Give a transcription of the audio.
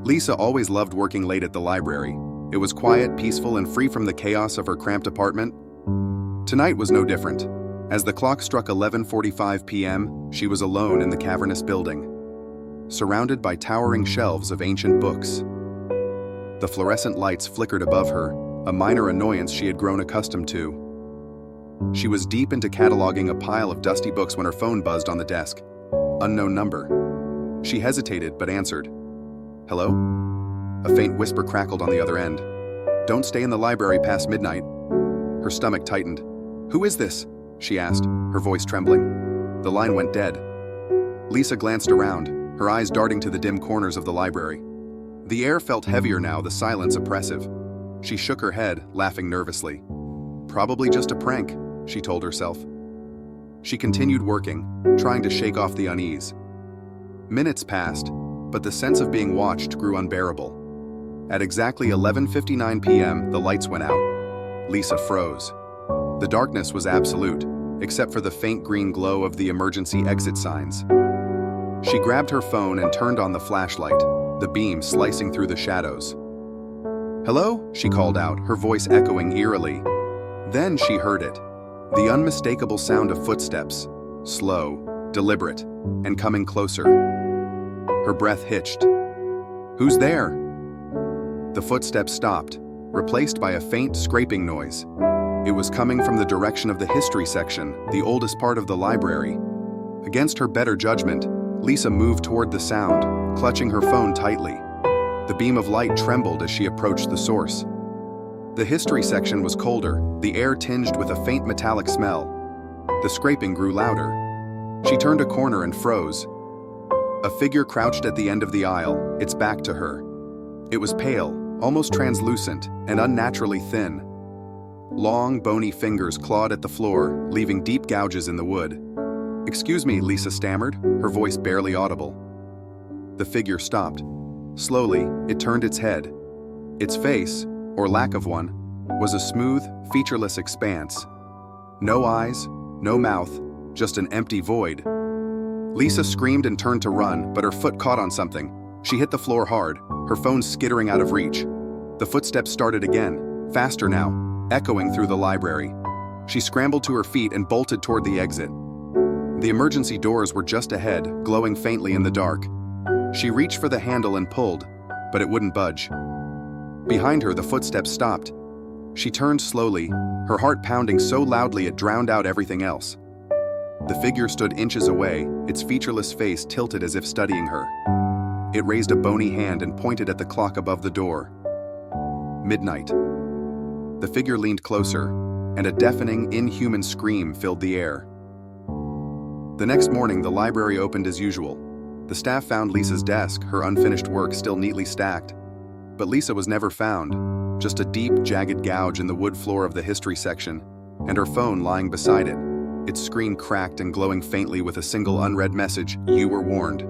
Lisa always loved working late at the library. It was quiet, peaceful, and free from the chaos of her cramped apartment. Tonight was no different. As the clock struck 11:45 p.m., she was alone in the cavernous building, surrounded by towering shelves of ancient books. The fluorescent lights flickered above her, a minor annoyance she had grown accustomed to. She was deep into cataloging a pile of dusty books when her phone buzzed on the desk. Unknown number. She hesitated but answered. "Hello?" A faint whisper crackled on the other end. "Don't stay in the library past midnight." Her stomach tightened. "Who is this?" she asked, her voice trembling. The line went dead. Lisa glanced around, her eyes darting to the dim corners of the library. The air felt heavier now, the silence oppressive. She shook her head, laughing nervously. Probably just a prank, she told herself. She continued working, trying to shake off the unease. Minutes passed, but the sense of being watched grew unbearable. At exactly 11:59 p.m., the lights went out. Lisa froze. The darkness was absolute, except for the faint green glow of the emergency exit signs. She grabbed her phone and turned on the flashlight, the beam slicing through the shadows. "Hello?" she called out, her voice echoing eerily. Then she heard it, the unmistakable sound of footsteps, slow, deliberate, and coming closer. Her breath hitched. "Who's there?" The footsteps stopped, replaced by a faint scraping noise. It was coming from the direction of the history section, the oldest part of the library. Against her better judgment, Lisa moved toward the sound, clutching her phone tightly. The beam of light trembled as she approached the source. The history section was colder, the air tinged with a faint metallic smell. The scraping grew louder. She turned a corner and froze. A figure crouched at the end of the aisle, its back to her. It was pale, almost translucent, and unnaturally thin. Long, bony fingers clawed at the floor, leaving deep gouges in the wood. "Excuse me," Lisa stammered, her voice barely audible. The figure stopped. Slowly, it turned its head. Its face, or lack of one, was a smooth, featureless expanse. No eyes, no mouth, just an empty void. Lisa screamed and turned to run, but her foot caught on something. She hit the floor hard, her phone skittering out of reach. The footsteps started again, faster now, echoing through the library. She scrambled to her feet and bolted toward the exit. The emergency doors were just ahead, glowing faintly in the dark. She reached for the handle and pulled, but it wouldn't budge. Behind her, the footsteps stopped. She turned slowly, her heart pounding so loudly it drowned out everything else. The figure stood inches away, its featureless face tilted as if studying her. It raised a bony hand and pointed at the clock above the door. Midnight. The figure leaned closer, and a deafening, inhuman scream filled the air. The next morning, the library opened as usual. The staff found Lisa's desk, her unfinished work still neatly stacked. But Lisa was never found, just a deep, jagged gouge in the wood floor of the history section, and her phone lying beside it, its screen cracked and glowing faintly with a single unread message, "You were warned."